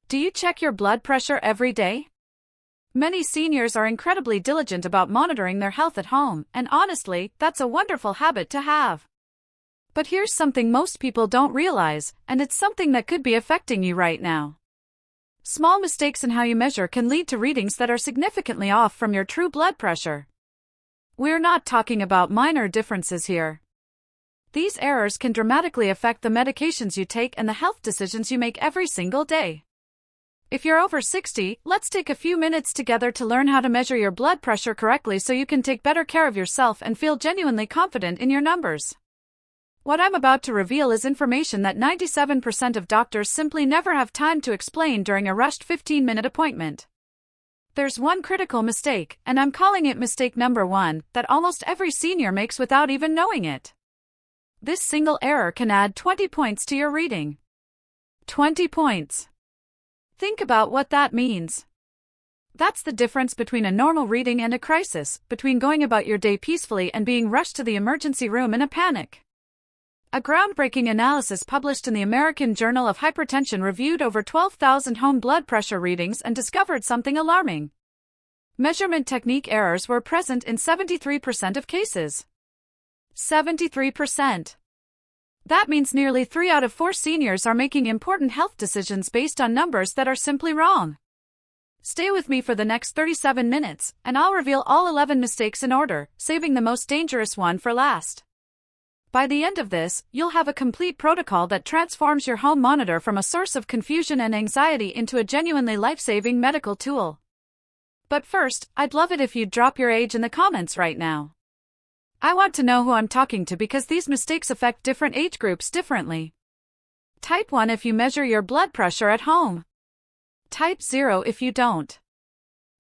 Do you check your blood pressure every day? Many seniors are incredibly diligent about monitoring their health at home, and honestly, that's a wonderful habit to have. But here's something most people don't realize, and it's something that could be affecting you right now. Small mistakes in how you measure can lead to readings that are significantly off from your true blood pressure. We're not talking about minor differences here. These errors can dramatically affect the medications you take and the health decisions you make every single day. If you're over 60, let's take a few minutes together to learn how to measure your blood pressure correctly so you can take better care of yourself and feel genuinely confident in your numbers. What I'm about to reveal is information that 97% of doctors simply never have time to explain during a rushed 15-minute appointment. There's one critical mistake, and I'm calling it mistake number 1, that almost every senior makes without even knowing it. This single error can add 20 points to your reading. 20 points. Think about what that means. That's the difference between a normal reading and a crisis, between going about your day peacefully and being rushed to the emergency room in a panic. A groundbreaking analysis published in the American Journal of Hypertension reviewed over 12,000 home blood pressure readings and discovered something alarming. Measurement technique errors were present in 73% of cases. 73%. That means nearly 3 out of 4 seniors are making important health decisions based on numbers that are simply wrong. Stay with me for the next 37 minutes, and I'll reveal all 11 mistakes in order, saving the most dangerous one for last. By the end of this, you'll have a complete protocol that transforms your home monitor from a source of confusion and anxiety into a genuinely life-saving medical tool. But first, I'd love it if you'd drop your age in the comments right now. I want to know who I'm talking to because these mistakes affect different age groups differently. Type 1 if you measure your blood pressure at home. Type 0 if you don't.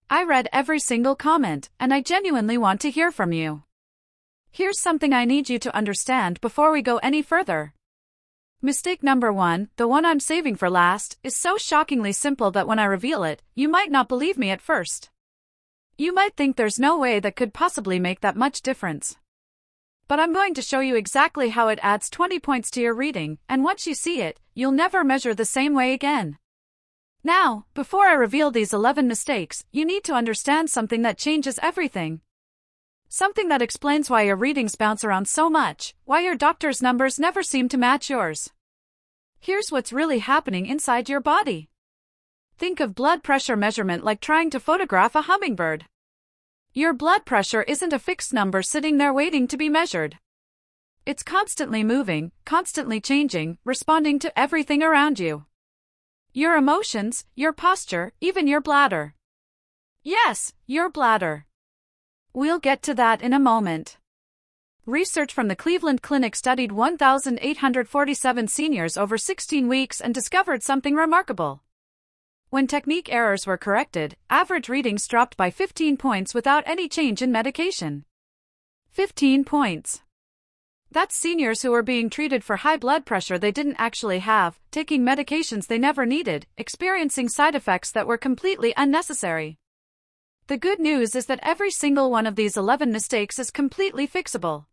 I read every single comment, and I genuinely want to hear from you. Here's something I need you to understand before we go any further. Mistake number 1, the one I'm saving for last, is so shockingly simple that when I reveal it, you might not believe me at first. You might think there's no way that could possibly make that much difference. But I'm going to show you exactly how it adds 20 points to your reading, and once you see it, you'll never measure the same way again. Now, before I reveal these 11 mistakes, you need to understand something that changes everything. Something that explains why your readings bounce around so much, why your doctor's numbers never seem to match yours. Here's what's really happening inside your body. Think of blood pressure measurement like trying to photograph a hummingbird. Your blood pressure isn't a fixed number sitting there waiting to be measured. It's constantly moving, constantly changing, responding to everything around you. Your emotions, your posture, even your bladder. Yes, your bladder. We'll get to that in a moment. Research from the Cleveland Clinic studied 1,847 seniors over 16 weeks and discovered something remarkable. When technique errors were corrected, average readings dropped by 15 points without any change in medication. 15 points. That's seniors who were being treated for high blood pressure they didn't actually have, taking medications they never needed, experiencing side effects that were completely unnecessary. The good news is that every single one of these 11 mistakes is completely fixable.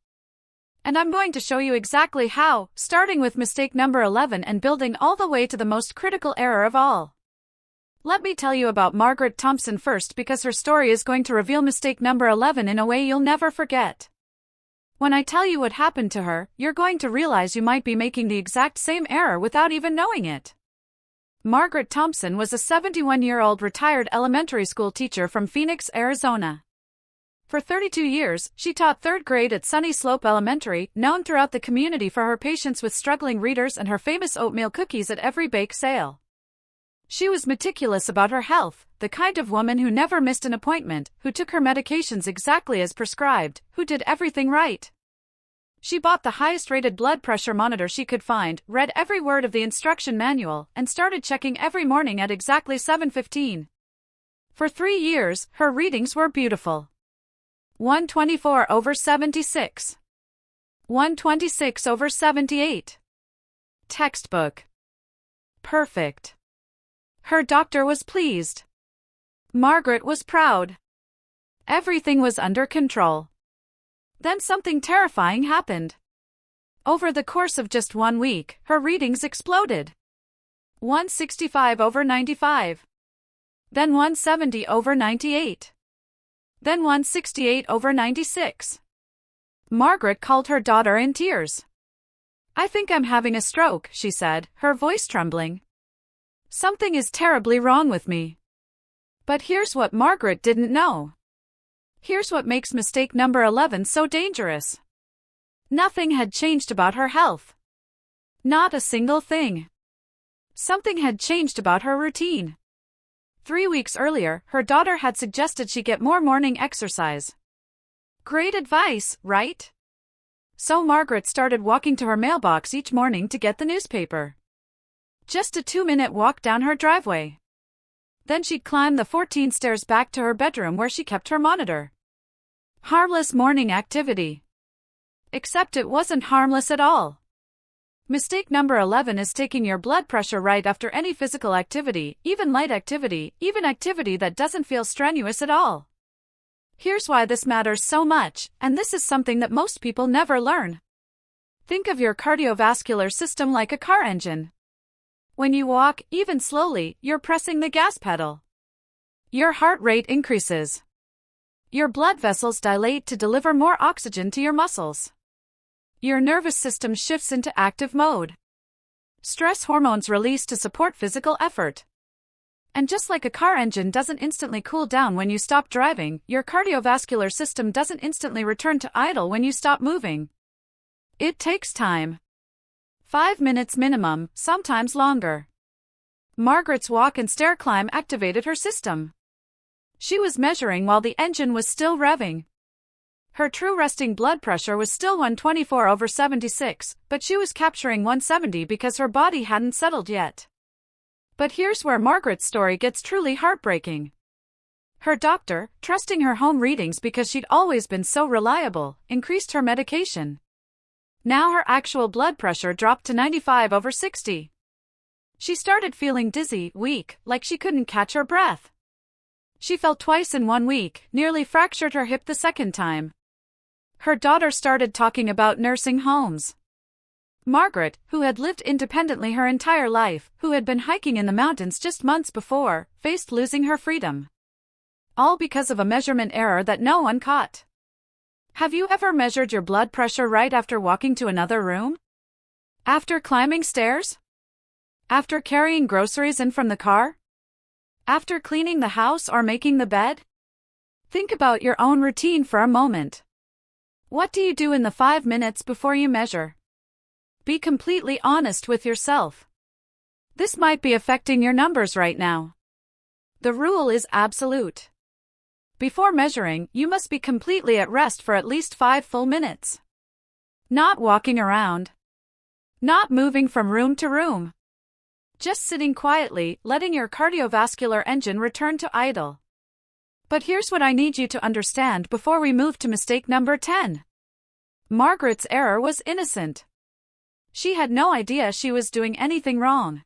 And I'm going to show you exactly how, starting with mistake number 11 and building all the way to the most critical error of all. Let me tell you about Margaret Thompson first because her story is going to reveal mistake number 11 in a way you'll never forget. When I tell you what happened to her, you're going to realize you might be making the exact same error without even knowing it. Margaret Thompson was a 71-year-old retired elementary school teacher from Phoenix, Arizona. For 32 years, she taught 3rd grade at Sunny Slope Elementary, known throughout the community for her patience with struggling readers and her famous oatmeal cookies at every bake sale. She was meticulous about her health, the kind of woman who never missed an appointment, who took her medications exactly as prescribed, who did everything right. She bought the highest-rated blood pressure monitor she could find, read every word of the instruction manual, and started checking every morning at exactly 7:15. For 3 years, her readings were beautiful. 124/76. 126/78. Textbook. Perfect. Her doctor was pleased. Margaret was proud. Everything was under control. Then something terrifying happened. Over the course of just 1 week, her readings exploded. 165/95. Then 170/98. Then 168/96. Margaret called her daughter in tears. "I think I'm having a stroke," she said, her voice trembling. "Something is terribly wrong with me." But here's what Margaret didn't know. Here's what makes mistake number 11 so dangerous. Nothing had changed about her health. Not a single thing. Something had changed about her routine. 3 weeks earlier, her daughter had suggested she get more morning exercise. Great advice, right? So Margaret started walking to her mailbox each morning to get the newspaper. Just a 2-minute walk down her driveway. Then she'd climb the 14 stairs back to her bedroom where she kept her monitor. Harmless morning activity. Except it wasn't harmless at all. Mistake number 11 is taking your blood pressure right after any physical activity, even light activity, even activity that doesn't feel strenuous at all. Here's why this matters so much, and this is something that most people never learn. Think of your cardiovascular system like a car engine. When you walk, even slowly, you're pressing the gas pedal. Your heart rate increases. Your blood vessels dilate to deliver more oxygen to your muscles. Your nervous system shifts into active mode. Stress hormones release to support physical effort. And just like a car engine doesn't instantly cool down when you stop driving, your cardiovascular system doesn't instantly return to idle when you stop moving. It takes time. 5 minutes minimum, sometimes longer. Margaret's walk and stair climb activated her system. She was measuring while the engine was still revving. Her true resting blood pressure was still 124/76, but she was capturing 170 because her body hadn't settled yet. But here's where Margaret's story gets truly heartbreaking. Her doctor, trusting her home readings because she'd always been so reliable, increased her medication. Now her actual blood pressure dropped to 95/60. She started feeling dizzy, weak, like she couldn't catch her breath. She fell twice in 1 week, nearly fractured her hip the second time. Her daughter started talking about nursing homes. Margaret, who had lived independently her entire life, who had been hiking in the mountains just months before, faced losing her freedom. All because of a measurement error that no one caught. Have you ever measured your blood pressure right after walking to another room? After climbing stairs? After carrying groceries in from the car? After cleaning the house or making the bed? Think about your own routine for a moment. What do you do in the 5 minutes before you measure? Be completely honest with yourself. This might be affecting your numbers right now. The rule is absolute. Before measuring, you must be completely at rest for at least 5 full minutes. Not walking around. Not moving from room to room. Just sitting quietly, letting your cardiovascular engine return to idle. But here's what I need you to understand before we move to mistake number 10. Margaret's error was innocent. She had no idea she was doing anything wrong.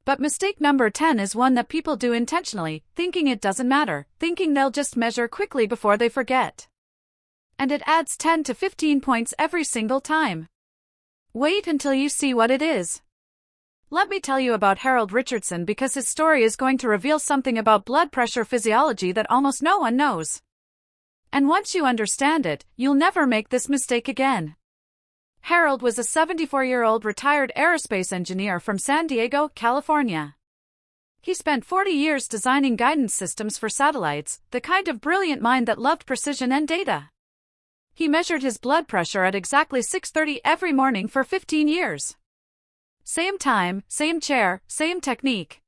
But mistake number 10 is one that people do intentionally, thinking it doesn't matter, thinking they'll just measure quickly before they forget. And it adds 10 to 15 points every single time. Wait until you see what it is. Let me tell you about Harold Richardson because his story is going to reveal something about blood pressure physiology that almost no one knows. And once you understand it, you'll never make this mistake again. Harold was a 74-year-old retired aerospace engineer from San Diego, California. He spent 40 years designing guidance systems for satellites, the kind of brilliant mind that loved precision and data. He measured his blood pressure at exactly 6:30 every morning for 15 years. Same time, same chair, same technique.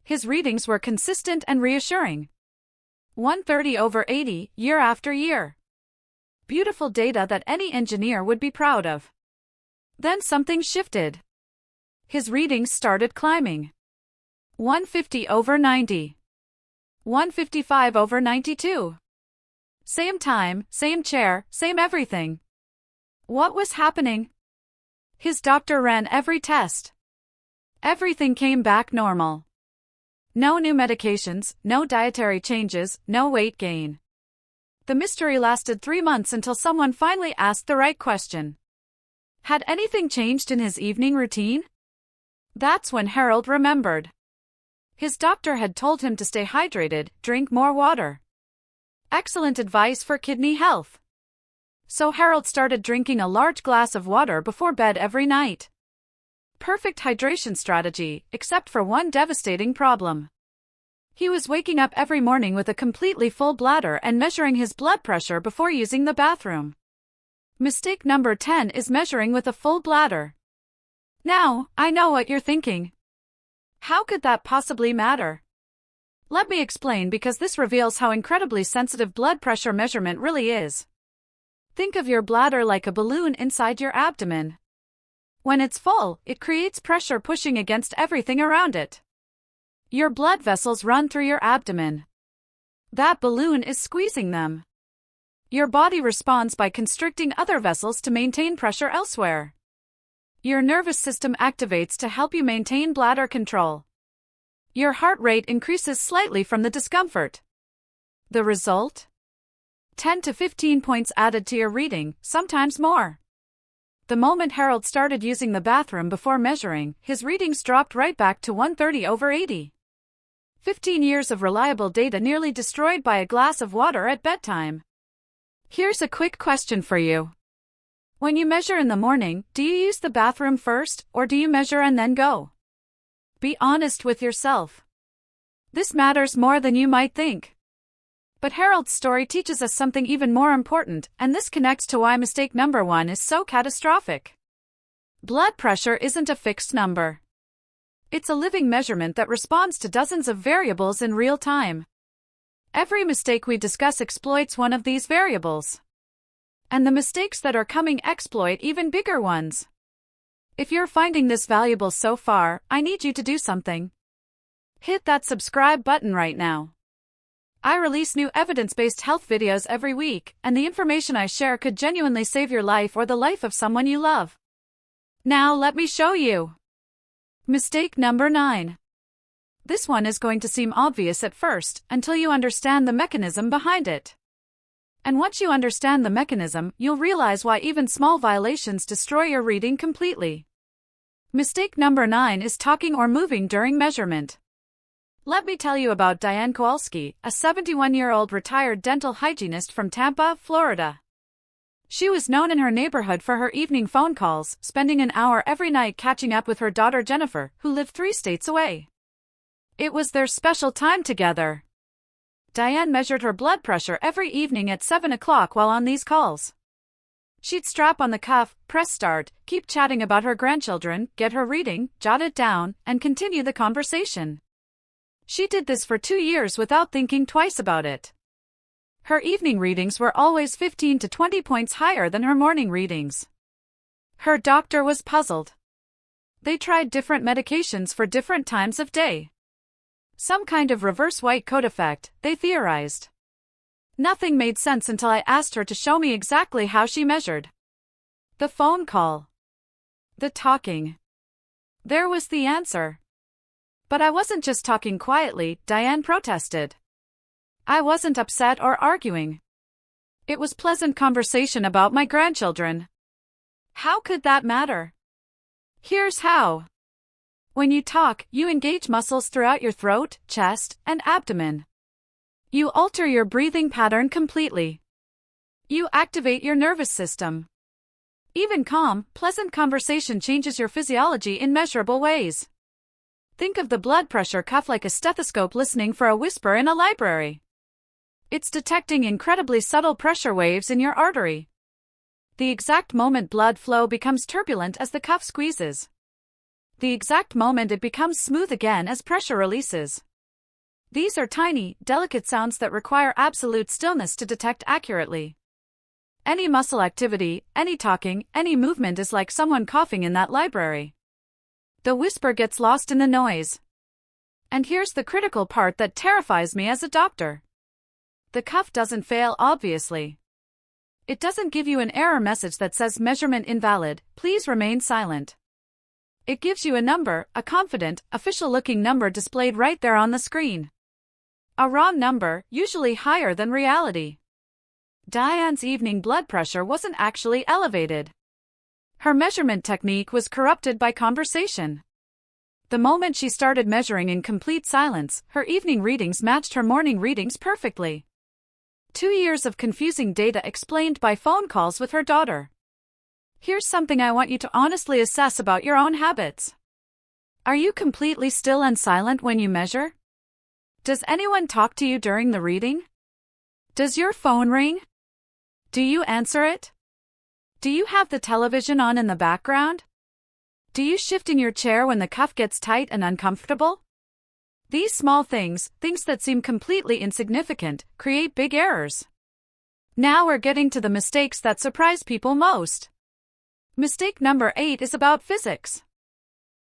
His readings were consistent and reassuring. 130/80, year after year. Beautiful data that any engineer would be proud of. Then something shifted. His readings started climbing. 150/90. 155/92. Same time, same chair, same everything. What was happening? His doctor ran every test. Everything came back normal. No new medications, no dietary changes, no weight gain. The mystery lasted 3 months until someone finally asked the right question. Had anything changed in his evening routine? That's when Harold remembered. His doctor had told him to stay hydrated, drink more water. Excellent advice for kidney health. So Harold started drinking a large glass of water before bed every night. Perfect hydration strategy, except for one devastating problem. He was waking up every morning with a completely full bladder and measuring his blood pressure before using the bathroom. Mistake number 10 is measuring with a full bladder. Now, I know what you're thinking. How could that possibly matter? Let me explain, because this reveals how incredibly sensitive blood pressure measurement really is. Think of your bladder like a balloon inside your abdomen. When it's full, it creates pressure pushing against everything around it. Your blood vessels run through your abdomen. That balloon is squeezing them. Your body responds by constricting other vessels to maintain pressure elsewhere. Your nervous system activates to help you maintain bladder control. Your heart rate increases slightly from the discomfort. The result? 10 to 15 points added to your reading, sometimes more. The moment Harold started using the bathroom before measuring, his readings dropped right back to 130/80. 15 years of reliable data nearly destroyed by a glass of water at bedtime. Here's a quick question for you. When you measure in the morning, do you use the bathroom first, or do you measure and then go? Be honest with yourself. This matters more than you might think. But Harold's story teaches us something even more important, and this connects to why mistake number 1 is so catastrophic. Blood pressure isn't a fixed number. It's a living measurement that responds to dozens of variables in real time. Every mistake we discuss exploits one of these variables. And the mistakes that are coming exploit even bigger ones. If you're finding this valuable so far, I need you to do something. Hit that subscribe button right now. I release new evidence-based health videos every week, and the information I share could genuinely save your life or the life of someone you love. Now let me show you. Mistake number 9. This one is going to seem obvious at first, until you understand the mechanism behind it. And once you understand the mechanism, you'll realize why even small violations destroy your reading completely. Mistake number 9 is talking or moving during measurement. Let me tell you about Diane Kowalski, a 71-year-old retired dental hygienist from Tampa, Florida. She was known in her neighborhood for her evening phone calls, spending an hour every night catching up with her daughter Jennifer, who lived 3 states away. It was their special time together. Diane measured her blood pressure every evening at 7 o'clock while on these calls. She'd strap on the cuff, press start, keep chatting about her grandchildren, get her reading, jot it down, and continue the conversation. She did this for 2 years without thinking twice about it. Her evening readings were always 15 to 20 points higher than her morning readings. Her doctor was puzzled. They tried different medications for different times of day. Some kind of reverse white coat effect, they theorized. Nothing made sense until I asked her to show me exactly how she measured. The phone call. The talking. There was the answer. But I wasn't just talking quietly, Diane protested. I wasn't upset or arguing. It was pleasant conversation about my grandchildren. How could that matter? Here's how. When you talk, you engage muscles throughout your throat, chest, and abdomen. You alter your breathing pattern completely. You activate your nervous system. Even calm, pleasant conversation changes your physiology in measurable ways. Think of the blood pressure cuff like a stethoscope listening for a whisper in a library. It's detecting incredibly subtle pressure waves in your artery. The exact moment blood flow becomes turbulent as the cuff squeezes. The exact moment it becomes smooth again as pressure releases. These are tiny, delicate sounds that require absolute stillness to detect accurately. Any muscle activity, any talking, any movement is like someone coughing in that library. The whisper gets lost in the noise. And here's the critical part that terrifies me as a doctor. The cuff doesn't fail, obviously. It doesn't give you an error message that says measurement invalid, please remain silent. It gives you a number, a confident, official-looking number displayed right there on the screen. A raw number, usually higher than reality. Diane's evening blood pressure wasn't actually elevated. Her measurement technique was corrupted by conversation. The moment she started measuring in complete silence, her evening readings matched her morning readings perfectly. 2 years of confusing data explained by phone calls with her daughter. Here's something I want you to honestly assess about your own habits. Are you completely still and silent when you measure? Does anyone talk to you during the reading? Does your phone ring? Do you answer it? Do you have the television on in the background? Do you shift in your chair when the cuff gets tight and uncomfortable? These small things that seem completely insignificant, create big errors. Now we're getting to the mistakes that surprise people most. Mistake number 8 is about physics.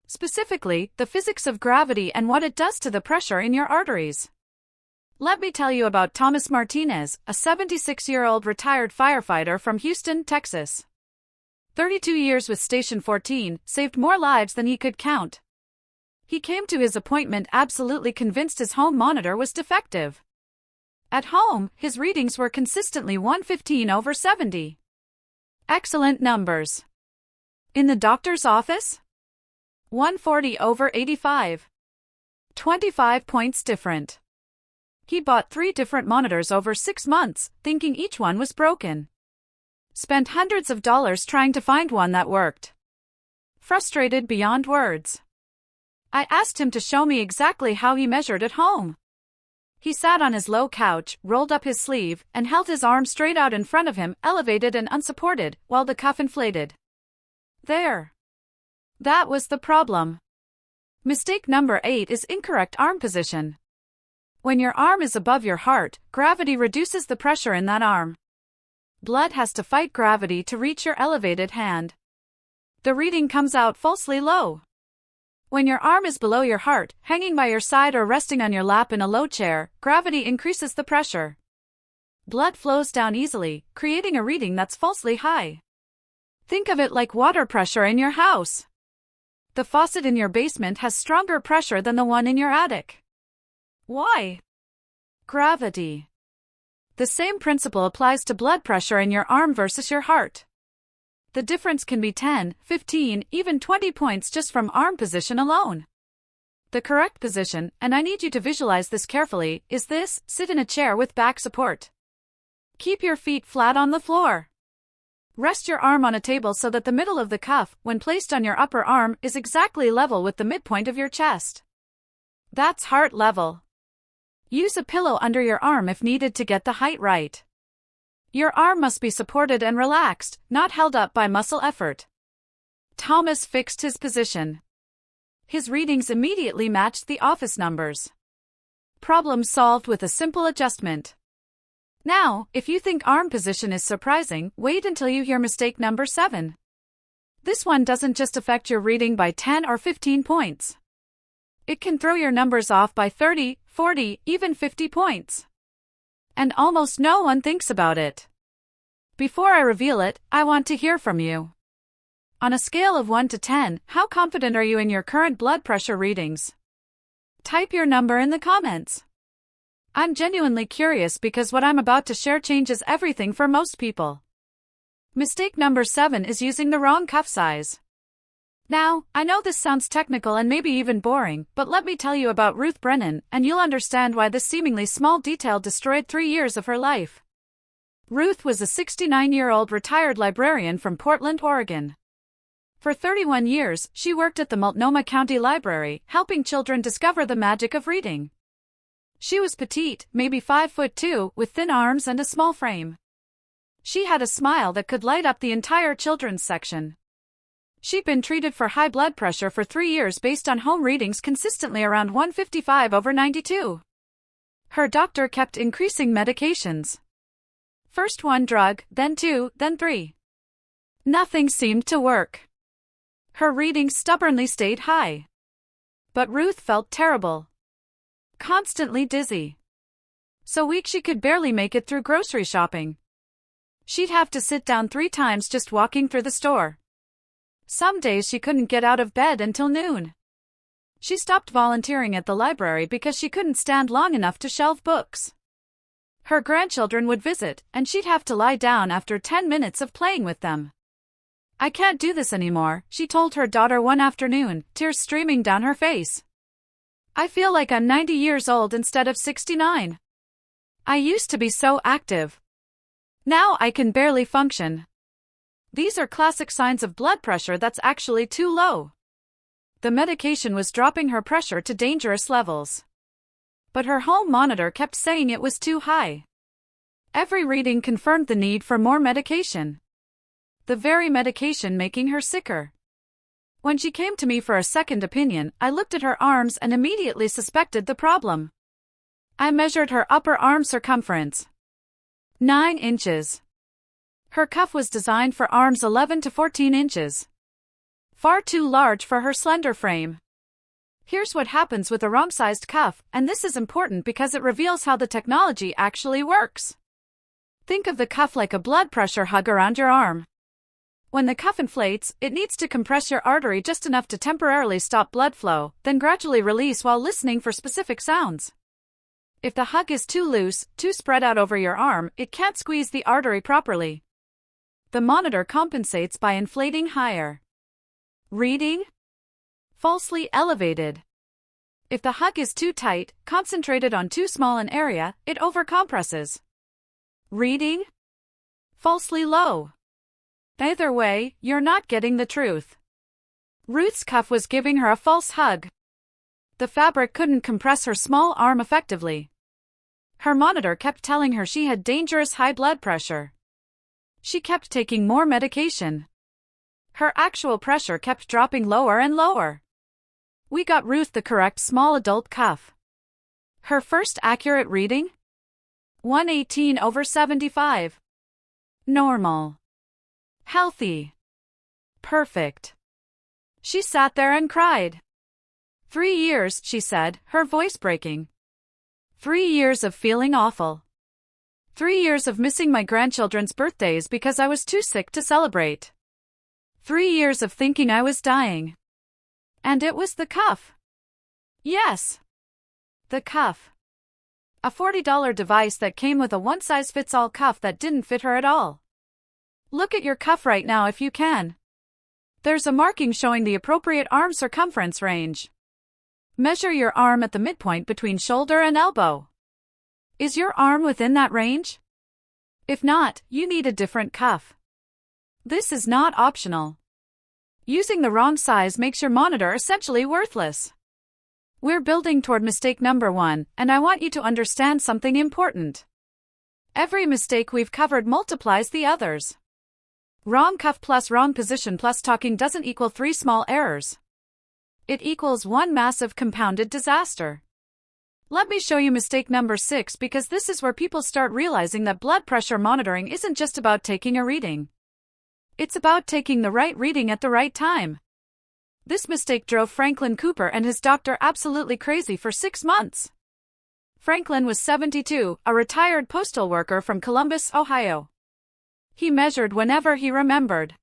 Specifically, the physics of gravity and what it does to the pressure in your arteries. Let me tell you about Thomas Martinez, a 76-year-old retired firefighter from Houston, Texas. 32 years with Station 14 saved more lives than he could count. He came to his appointment absolutely convinced his home monitor was defective. At home, his readings were consistently 115/70. Excellent numbers. In the doctor's office? 140/85. 25 points different. He bought 3 different monitors over 6 months, thinking each one was broken. Spent hundreds of dollars trying to find one that worked. Frustrated beyond words. I asked him to show me exactly how he measured at home. He sat on his low couch, rolled up his sleeve, and held his arm straight out in front of him, elevated and unsupported, while the cuff inflated. There. That was the problem. Mistake number 8 is incorrect arm position. When your arm is above your heart, gravity reduces the pressure in that arm. Blood has to fight gravity to reach your elevated hand. The reading comes out falsely low. When your arm is below your heart, hanging by your side or resting on your lap in a low chair, gravity increases the pressure. Blood flows down easily, creating a reading that's falsely high. Think of it like water pressure in your house. The faucet in your basement has stronger pressure than the one in your attic. Why? Gravity. The same principle applies to blood pressure in your arm versus your heart. The difference can be 10, 15, even 20 points just from arm position alone. The correct position, and I need you to visualize this carefully, is this: sit in a chair with back support. Keep your feet flat on the floor. Rest your arm on a table so that the middle of the cuff, when placed on your upper arm, is exactly level with the midpoint of your chest. That's heart level. Use a pillow under your arm if needed to get the height right. Your arm must be supported and relaxed, not held up by muscle effort. Thomas fixed his position. His readings immediately matched the office numbers. Problem solved with a simple adjustment. Now, if you think arm position is surprising, wait until you hear mistake number 7. This one doesn't just affect your reading by 10 or 15 points. It can throw your numbers off by 30, 40, even 50 points. And almost no one thinks about it. Before I reveal it, I want to hear from you. On a scale of 1 to 10, how confident are you in your current blood pressure readings? Type your number in the comments. I'm genuinely curious because what I'm about to share changes everything for most people. Mistake number 7 is using the wrong cuff size. Now, I know this sounds technical and maybe even boring, but let me tell you about Ruth Brennan, and you'll understand why this seemingly small detail destroyed 3 years of her life. Ruth was a 69-year-old retired librarian from Portland, Oregon. For 31 years, she worked at the Multnomah County Library, helping children discover the magic of reading. She was petite, maybe 5'2", with thin arms and a small frame. She had a smile that could light up the entire children's section. She'd been treated for high blood pressure for 3 years based on home readings consistently around 155/92. Her doctor kept increasing medications. First 1 drug, then 2, then 3. Nothing seemed to work. Her readings stubbornly stayed high. But Ruth felt terrible. Constantly dizzy. So weak she could barely make it through grocery shopping. She'd have to sit down 3 times just walking through the store. Some days she couldn't get out of bed until noon. She stopped volunteering at the library because she couldn't stand long enough to shelve books. Her grandchildren would visit, and she'd have to lie down after 10 minutes of playing with them. I can't do this anymore, she told her daughter one afternoon, tears streaming down her face. I feel like I'm 90 years old instead of 69. I used to be so active. Now I can barely function. These are classic signs of blood pressure that's actually too low. The medication was dropping her pressure to dangerous levels. But her home monitor kept saying it was too high. Every reading confirmed the need for more medication. The very medication making her sicker. When she came to me for a second opinion, I looked at her arms and immediately suspected the problem. I measured her upper arm circumference. 9 inches. Her cuff was designed for arms 11 to 14 inches. Far too large for her slender frame. Here's what happens with a wrong-sized cuff, and this is important because it reveals how the technology actually works. Think of the cuff like a blood pressure hug around your arm. When the cuff inflates, it needs to compress your artery just enough to temporarily stop blood flow, then gradually release while listening for specific sounds. If the hug is too loose, too spread out over your arm, it can't squeeze the artery properly. The monitor compensates by inflating higher. Reading? Falsely elevated. If the hug is too tight, concentrated on too small an area, it overcompresses. Reading? Falsely low. Either way, you're not getting the truth. Ruth's cuff was giving her a false hug. The fabric couldn't compress her small arm effectively. Her monitor kept telling her she had dangerous high blood pressure. She kept taking more medication. Her actual pressure kept dropping lower and lower. We got Ruth the correct small adult cuff. Her first accurate reading? 118/75. Normal. Healthy. Perfect. She sat there and cried. 3 years, she said, her voice breaking. 3 years of feeling awful. 3 years of missing my grandchildren's birthdays because I was too sick to celebrate. 3 years of thinking I was dying. And it was the cuff. Yes. The cuff. A $40 device that came with a one-size-fits-all cuff that didn't fit her at all. Look at your cuff right now if you can. There's a marking showing the appropriate arm circumference range. Measure your arm at the midpoint between shoulder and elbow. Is your arm within that range? If not, you need a different cuff. This is not optional. Using the wrong size makes your monitor essentially worthless. We're building toward mistake number 1, and I want you to understand something important. Every mistake we've covered multiplies the others. Wrong cuff plus wrong position plus talking doesn't equal 3 small errors. It equals 1 massive compounded disaster. Let me show you mistake number 6 because this is where people start realizing that blood pressure monitoring isn't just about taking a reading. It's about taking the right reading at the right time. This mistake drove Franklin Cooper and his doctor absolutely crazy for 6 months. Franklin was 72, a retired postal worker from Columbus, Ohio. He measured whenever he remembered.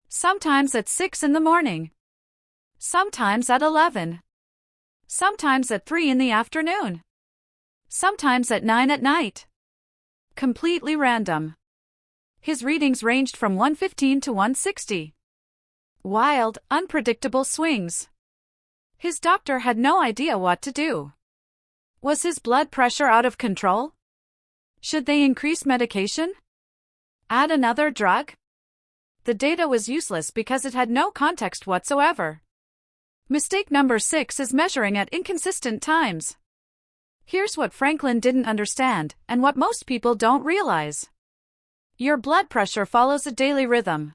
Sometimes at 6 in the morning. Sometimes at 11. Sometimes at 3 in the afternoon. Sometimes at 9 at night. Completely random. His readings ranged from 115 to 160. Wild, unpredictable swings. His doctor had no idea what to do. Was his blood pressure out of control? Should they increase medication? Add another drug? The data was useless because it had no context whatsoever. Mistake number 6 is measuring at inconsistent times. Here's what Franklin didn't understand, and what most people don't realize. Your blood pressure follows a daily rhythm.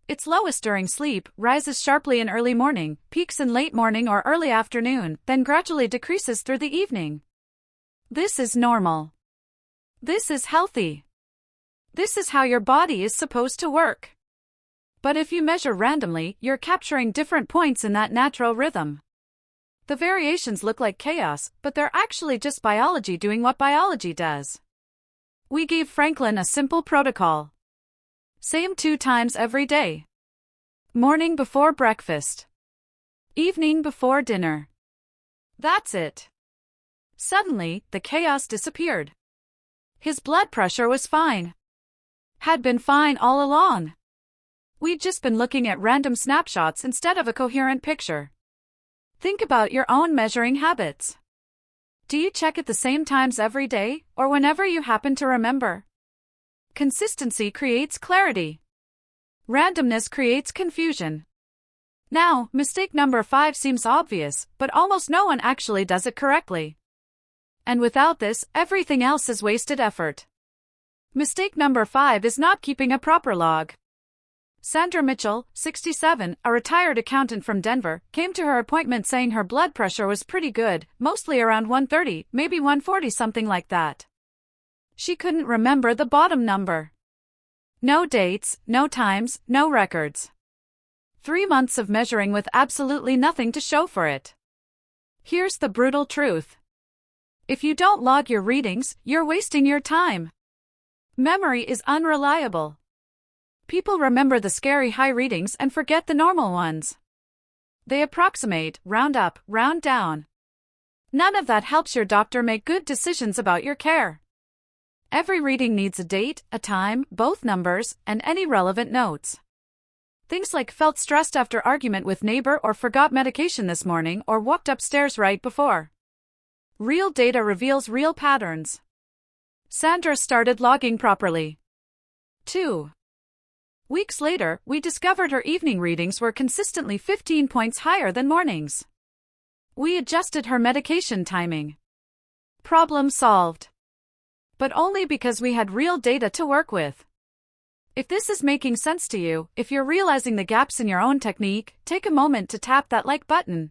It's lowest during sleep, rises sharply in early morning, peaks in late morning or early afternoon, then gradually decreases through the evening. This is normal. This is healthy. This is how your body is supposed to work. But if you measure randomly, you're capturing different points in that natural rhythm. The variations look like chaos, but they're actually just biology doing what biology does. We gave Franklin a simple protocol. Same 2 times every day. Morning before breakfast. Evening before dinner. That's it. Suddenly, the chaos disappeared. His blood pressure was fine. Had been fine all along. We'd just been looking at random snapshots instead of a coherent picture. Think about your own measuring habits. Do you check at the same times every day, or whenever you happen to remember? Consistency creates clarity. Randomness creates confusion. Now, mistake number 5 seems obvious, but almost no one actually does it correctly. And without this, everything else is wasted effort. Mistake number 5 is not keeping a proper log. Sandra Mitchell, 67, a retired accountant from Denver, came to her appointment saying her blood pressure was pretty good, mostly around 130, maybe 140, something like that. She couldn't remember the bottom number. No dates, no times, no records. 3 months of measuring with absolutely nothing to show for it. Here's the brutal truth. If you don't log your readings, you're wasting your time. Memory is unreliable. People remember the scary high readings and forget the normal ones. They approximate, round up, round down. None of that helps your doctor make good decisions about your care. Every reading needs a date, a time, both numbers, and any relevant notes. Things like felt stressed after argument with neighbor or forgot medication this morning or walked upstairs right before. Real data reveals real patterns. Sandra started logging properly. 2 weeks later, we discovered her evening readings were consistently 15 points higher than mornings. We adjusted her medication timing. Problem solved. But only because we had real data to work with. If this is making sense to you, if you're realizing the gaps in your own technique, take a moment to tap that like button.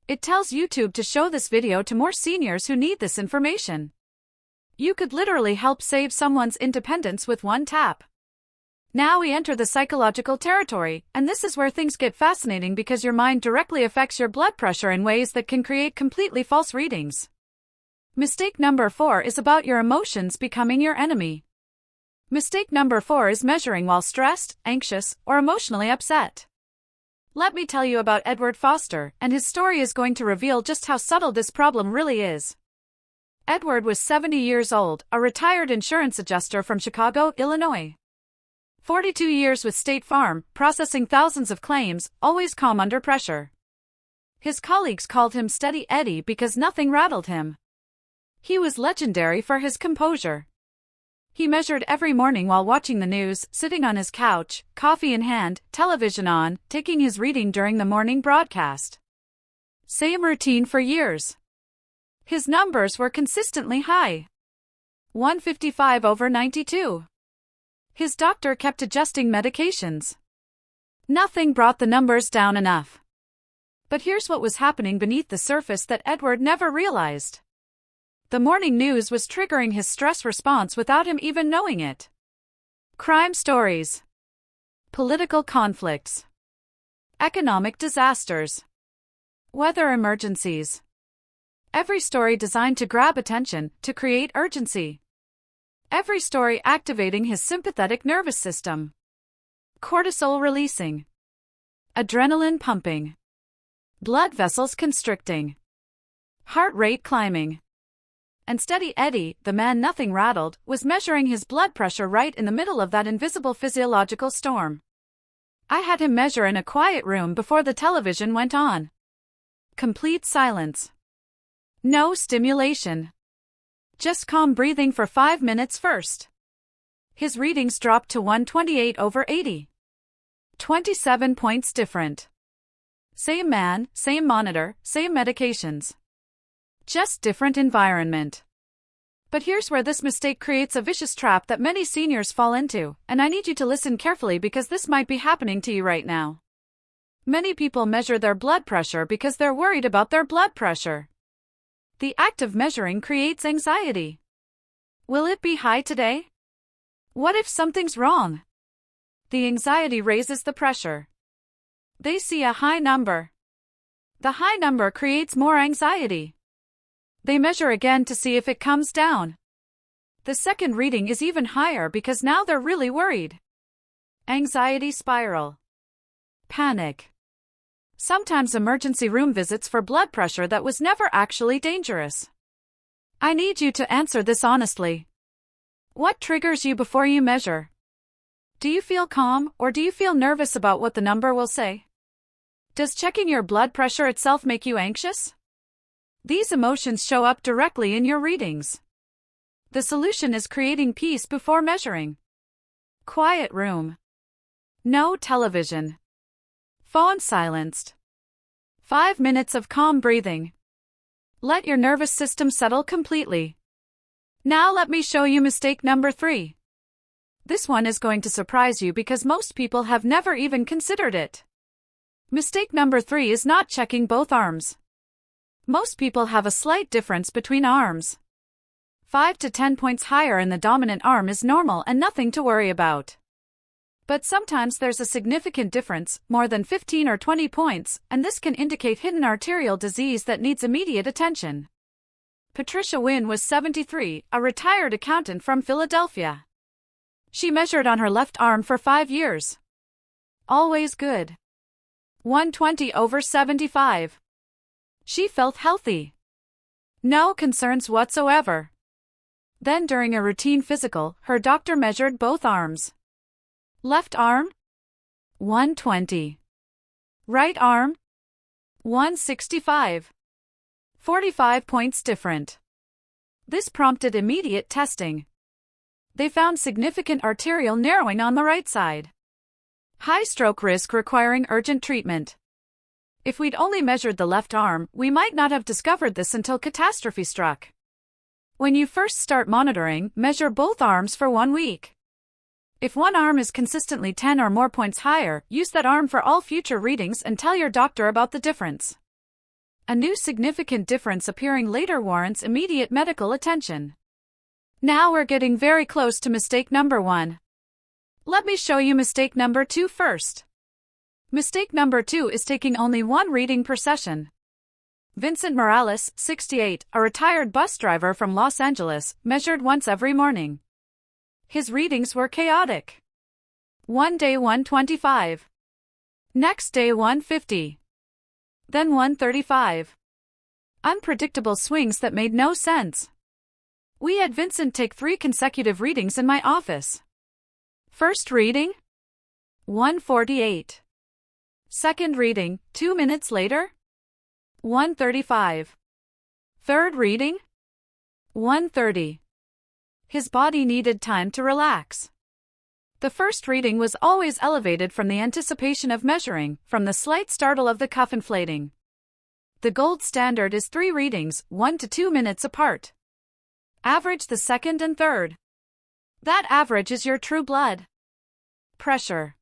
It tells YouTube to show this video to more seniors who need this information. You could literally help save someone's independence with one tap. Now we enter the psychological territory, and this is where things get fascinating because your mind directly affects your blood pressure in ways that can create completely false readings. Mistake number 4 is about your emotions becoming your enemy. Mistake number 4 is measuring while stressed, anxious, or emotionally upset. Let me tell you about Edward Foster, and his story is going to reveal just how subtle this problem really is. Edward was 70 years old, a retired insurance adjuster from Chicago, Illinois. 42 years with State Farm, processing thousands of claims, always calm under pressure. His colleagues called him Steady Eddie because nothing rattled him. He was legendary for his composure. He measured every morning while watching the news, sitting on his couch, coffee in hand, television on, taking his reading during the morning broadcast. Same routine for years. His numbers were consistently high. 155/92. His doctor kept adjusting medications. Nothing brought the numbers down enough. But here's what was happening beneath the surface that Edward never realized. The morning news was triggering his stress response without him even knowing it. Crime stories. Political conflicts. Economic disasters. Weather emergencies. Every story designed to grab attention, to create urgency. Every story activating his sympathetic nervous system. Cortisol releasing. Adrenaline pumping. Blood vessels constricting. Heart rate climbing. And Steady Eddie, the man nothing rattled, was measuring his blood pressure right in the middle of that invisible physiological storm. I had him measure in a quiet room before the television went on. Complete silence. No stimulation. Just calm breathing for 5 minutes first. His readings dropped to 128/80. 27 points different. Same man, same monitor, same medications. Just different environment. But here's where this mistake creates a vicious trap that many seniors fall into, and I need you to listen carefully because this might be happening to you right now. Many people measure their blood pressure because they're worried about their blood pressure. The act of measuring creates anxiety. Will it be high today? What if something's wrong? The anxiety raises the pressure. They see a high number. The high number creates more anxiety. They measure again to see if it comes down. The second reading is even higher because now they're really worried. Anxiety spiral. Panic. Sometimes emergency room visits for blood pressure that was never actually dangerous. I need you to answer this honestly. What triggers you before you measure? Do you feel calm, or do you feel nervous about what the number will say? Does checking your blood pressure itself make you anxious? These emotions show up directly in your readings. The solution is creating peace before measuring. Quiet room. No television. Phone silenced. 5 minutes of calm breathing. Let your nervous system settle completely. Now let me show you mistake number 3. This one is going to surprise you because most people have never even considered it. Mistake number 3 is not checking both arms. Most people have a slight difference between arms. 5 to 10 points higher in the dominant arm is normal and nothing to worry about. But sometimes there's a significant difference, more than 15 or 20 points, and this can indicate hidden arterial disease that needs immediate attention. Patricia Wynn was 73, a retired accountant from Philadelphia. She measured on her left arm for 5 years. Always good. 120/75. She felt healthy. No concerns whatsoever. Then during a routine physical, her doctor measured both arms. Left arm? 120. Right arm? 165. 45 points different. This prompted immediate testing. They found significant arterial narrowing on the right side. High stroke risk requiring urgent treatment. If we'd only measured the left arm, we might not have discovered this until catastrophe struck. When you first start monitoring, measure both arms for 1 week. If one arm is consistently 10 or more points higher, use that arm for all future readings and tell your doctor about the difference. A new significant difference appearing later warrants immediate medical attention. Now we're getting very close to mistake number 1. Let me show you mistake number 2 first. Mistake number 2 is taking only 1 reading per session. Vincent Morales, 68, a retired bus driver from Los Angeles, measured once every morning. His readings were chaotic. One day 125. Next day 150. Then 135. Unpredictable swings that made no sense. We had Vincent take 3 consecutive readings in my office. First reading? 148. Second reading, 2 minutes later? 135. Third reading? 130. His body needed time to relax. The first reading was always elevated from the anticipation of measuring, from the slight startle of the cuff inflating. The gold standard is 3 readings, 1 to 2 minutes apart. Average the second and third. That average is your true blood pressure.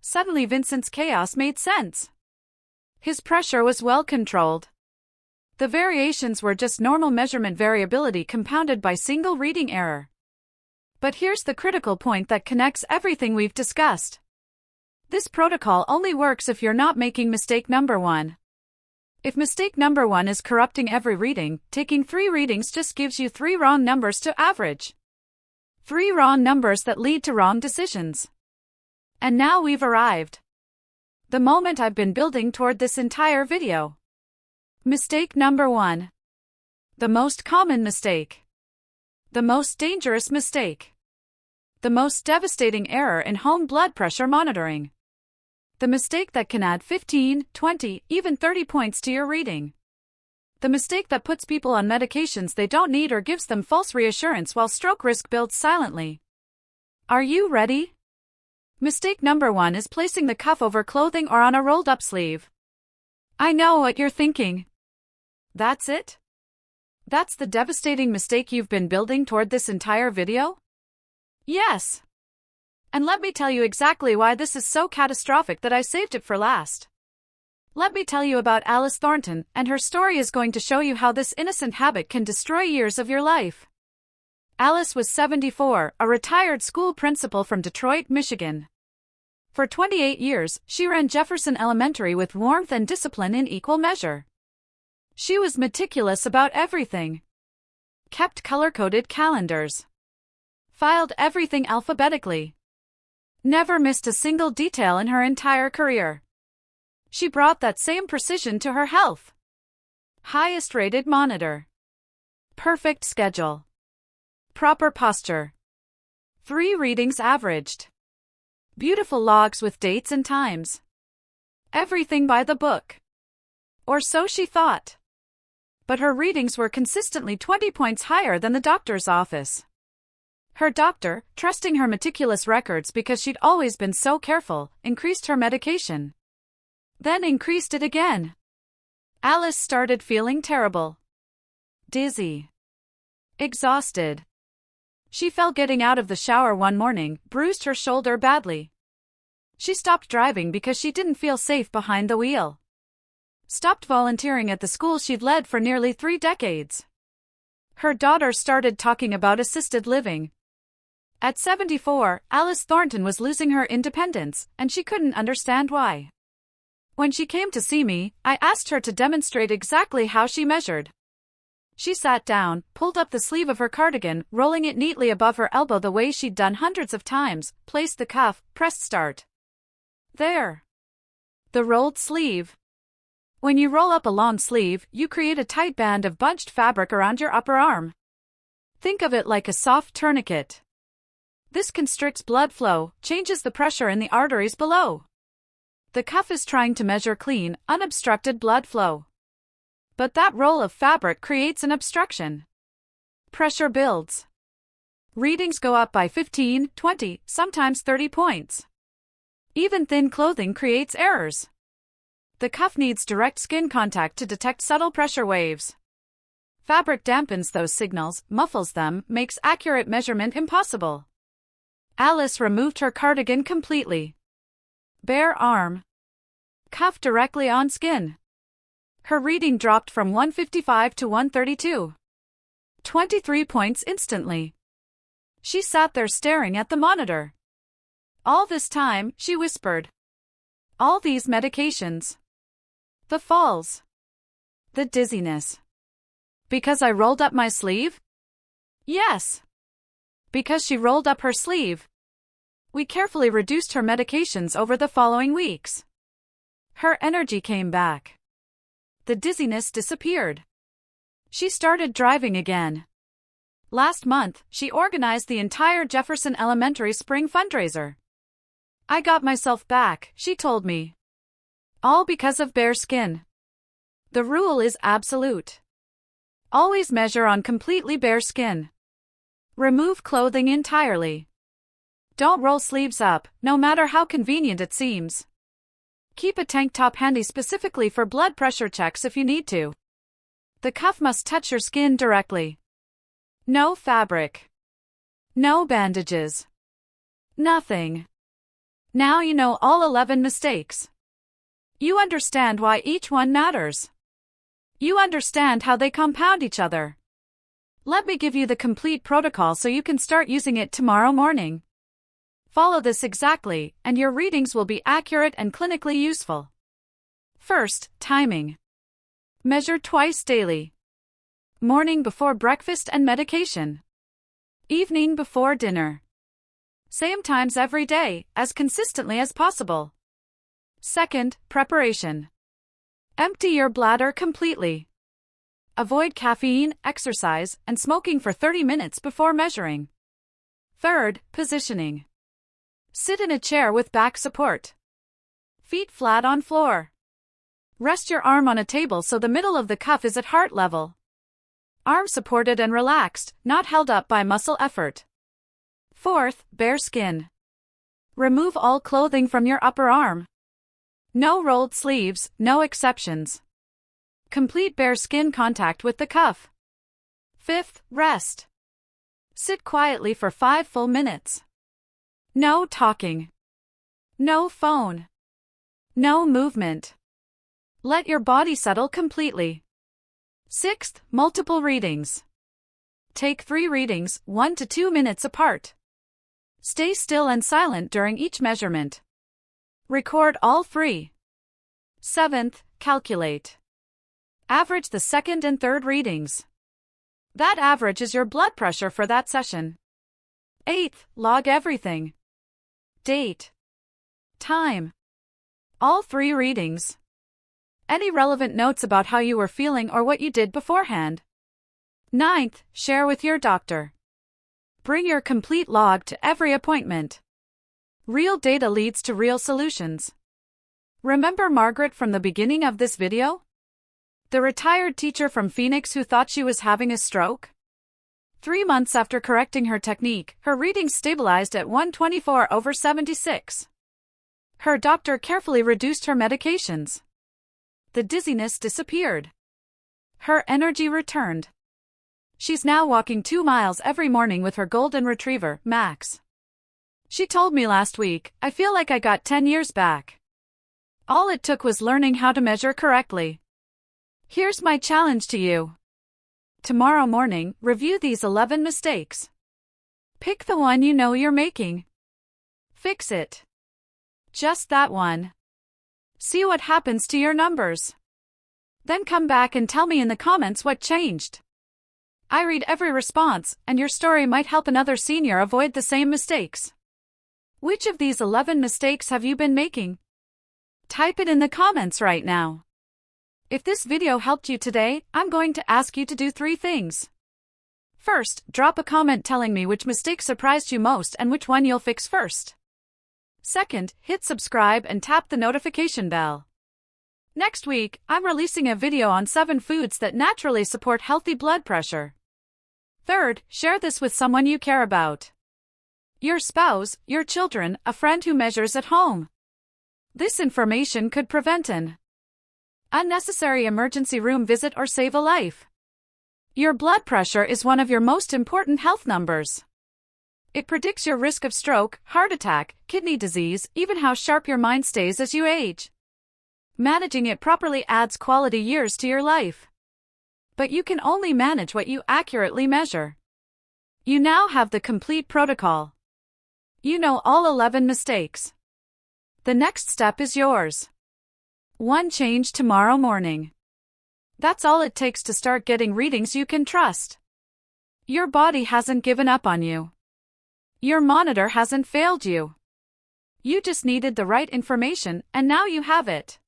Suddenly Vincent's chaos made sense. His pressure was well controlled. The variations were just normal measurement variability compounded by single reading error. But here's the critical point that connects everything we've discussed. This protocol only works if you're not making mistake number 1. If mistake number 1 is corrupting every reading, taking 3 readings just gives you 3 wrong numbers to average. 3 wrong numbers that lead to wrong decisions. And now we've arrived. The moment I've been building toward this entire video. Mistake number 1. The most common mistake. The most dangerous mistake. The most devastating error in home blood pressure monitoring. The mistake that can add 15, 20, even 30 points to your reading. The mistake that puts people on medications they don't need or gives them false reassurance while stroke risk builds silently. Are you ready? Mistake number 1 is placing the cuff over clothing or on a rolled-up sleeve. I know what you're thinking. That's it? That's the devastating mistake you've been building toward this entire video? Yes. And let me tell you exactly why this is so catastrophic that I saved it for last. Let me tell you about Alice Thornton, and her story is going to show you how this innocent habit can destroy years of your life. Alice was 74, a retired school principal from Detroit, Michigan. For 28 years, she ran Jefferson Elementary with warmth and discipline in equal measure. She was meticulous about everything. Kept color-coded calendars. Filed everything alphabetically. Never missed a single detail in her entire career. She brought that same precision to her health. Highest rated monitor. Perfect schedule. Proper posture. 3 readings averaged. Beautiful logs with dates and times. Everything by the book. Or so she thought. But her readings were consistently 20 points higher than the doctor's office. Her doctor, trusting her meticulous records because she'd always been so careful, increased her medication. Then increased it again. Alice started feeling terrible. Dizzy. Exhausted. She fell getting out of the shower one morning, bruised her shoulder badly. She stopped driving because she didn't feel safe behind the wheel. Stopped volunteering at the school she'd led for nearly 3 decades. Her daughter started talking about assisted living. At 74, Alice Thornton was losing her independence, and she couldn't understand why. When she came to see me, I asked her to demonstrate exactly how she measured. She sat down, pulled up the sleeve of her cardigan, rolling it neatly above her elbow the way she'd done hundreds of times, placed the cuff, pressed start. There. The rolled sleeve. When you roll up a long sleeve, you create a tight band of bunched fabric around your upper arm. Think of it like a soft tourniquet. This constricts blood flow, changes the pressure in the arteries below. The cuff is trying to measure clean, unobstructed blood flow. But that roll of fabric creates an obstruction. Pressure builds. Readings go up by 15, 20, sometimes 30 points. Even thin clothing creates errors. The cuff needs direct skin contact to detect subtle pressure waves. Fabric dampens those signals, muffles them, makes accurate measurement impossible. Alice removed her cardigan completely. Bare arm. Cuff directly on skin. Her reading dropped from 155 to 132. 23 points instantly. She sat there staring at the monitor. All this time, she whispered. All these medications. The falls. The dizziness. Because I rolled up my sleeve? Yes. Because she rolled up her sleeve. We carefully reduced her medications over the following weeks. Her energy came back. The dizziness disappeared. She started driving again. Last month, she organized the entire Jefferson Elementary spring fundraiser. I got myself back, she told me. All because of bare skin. The rule is absolute. Always measure on completely bare skin. Remove clothing entirely. Don't roll sleeves up, no matter how convenient it seems. Keep a tank top handy specifically for blood pressure checks if you need to. The cuff must touch your skin directly. No fabric. No bandages. Nothing. Now you know all 11 mistakes. You understand why each one matters. You understand how they compound each other. Let me give you the complete protocol so you can start using it tomorrow morning. Follow this exactly, and your readings will be accurate and clinically useful. First, timing. Measure twice daily. Morning before breakfast and medication. Evening before dinner. Same times every day, as consistently as possible. Second, preparation. Empty your bladder completely. Avoid caffeine, exercise, and smoking for 30 minutes before measuring. Third, positioning. Sit in a chair with back support. Feet flat on floor. Rest your arm on a table so the middle of the cuff is at heart level. Arm supported and relaxed, not held up by muscle effort. Fourth, bare skin. Remove all clothing from your upper arm. No rolled sleeves, no exceptions. Complete bare skin contact with the cuff. Fifth, rest. Sit quietly for 5 full minutes. No talking. No phone. No movement. Let your body settle completely. Sixth, multiple readings. Take 3 readings, 1 to 2 minutes apart. Stay still and silent during each measurement. Record all 3. Seventh, calculate. Average the second and third readings. That average is your blood pressure for that session. Eighth, log everything. Date. Time. All 3 readings. Any relevant notes about how you were feeling or what you did beforehand. Ninth, share with your doctor. Bring your complete log to every appointment. Real data leads to real solutions. Remember Margaret from the beginning of this video? The retired teacher from Phoenix who thought she was having a stroke? 3 months after correcting her technique, her readings stabilized at 124/76. Her doctor carefully reduced her medications. The dizziness disappeared. Her energy returned. She's now walking 2 miles every morning with her golden retriever, Max. She told me last week, "I feel like I got 10 years back." All it took was learning how to measure correctly. Here's my challenge to you. Tomorrow morning, review these 11 mistakes. Pick the one you know you're making. Fix it. Just that one. See what happens to your numbers. Then come back and tell me in the comments what changed. I read every response, and your story might help another senior avoid the same mistakes. Which of these 11 mistakes have you been making? Type it in the comments right now. If this video helped you today, I'm going to ask you to do 3 things. First, drop a comment telling me which mistake surprised you most and which one you'll fix first. Second, hit subscribe and tap the notification bell. Next week, I'm releasing a video on 7 foods that naturally support healthy blood pressure. Third, share this with someone you care about. Your spouse, your children, a friend who measures at home. This information could prevent an unnecessary emergency room visit or save a life. Your blood pressure is one of your most important health numbers. It predicts your risk of stroke, heart attack, kidney disease, even how sharp your mind stays as you age. Managing it properly adds quality years to your life. But you can only manage what you accurately measure. You now have the complete protocol. You know all 11 mistakes. The next step is yours. One change tomorrow morning. That's all it takes to start getting readings you can trust. Your body hasn't given up on you. Your monitor hasn't failed you. You just needed the right information, and now you have it.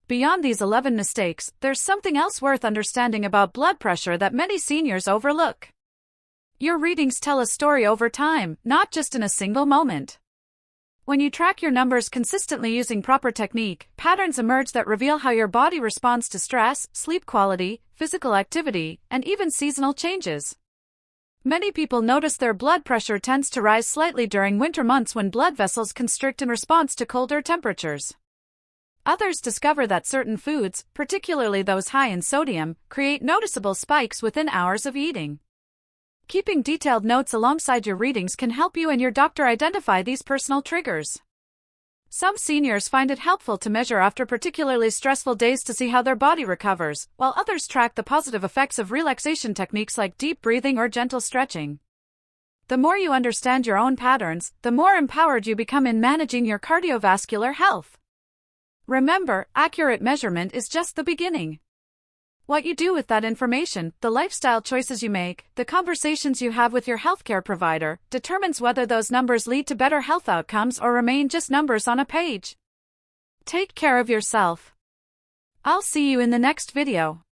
Beyond these 11 mistakes, there's something else worth understanding about blood pressure that many seniors overlook. Your readings tell a story over time, not just in a single moment. When you track your numbers consistently using proper technique, patterns emerge that reveal how your body responds to stress, sleep quality, physical activity, and even seasonal changes. Many people notice their blood pressure tends to rise slightly during winter months when blood vessels constrict in response to colder temperatures. Others discover that certain foods, particularly those high in sodium, create noticeable spikes within hours of eating. Keeping detailed notes alongside your readings can help you and your doctor identify these personal triggers. Some seniors find it helpful to measure after particularly stressful days to see how their body recovers, while others track the positive effects of relaxation techniques like deep breathing or gentle stretching. The more you understand your own patterns, the more empowered you become in managing your cardiovascular health. Remember, accurate measurement is just the beginning. What you do with that information, the lifestyle choices you make, the conversations you have with your healthcare provider, determines whether those numbers lead to better health outcomes or remain just numbers on a page. Take care of yourself. I'll see you in the next video.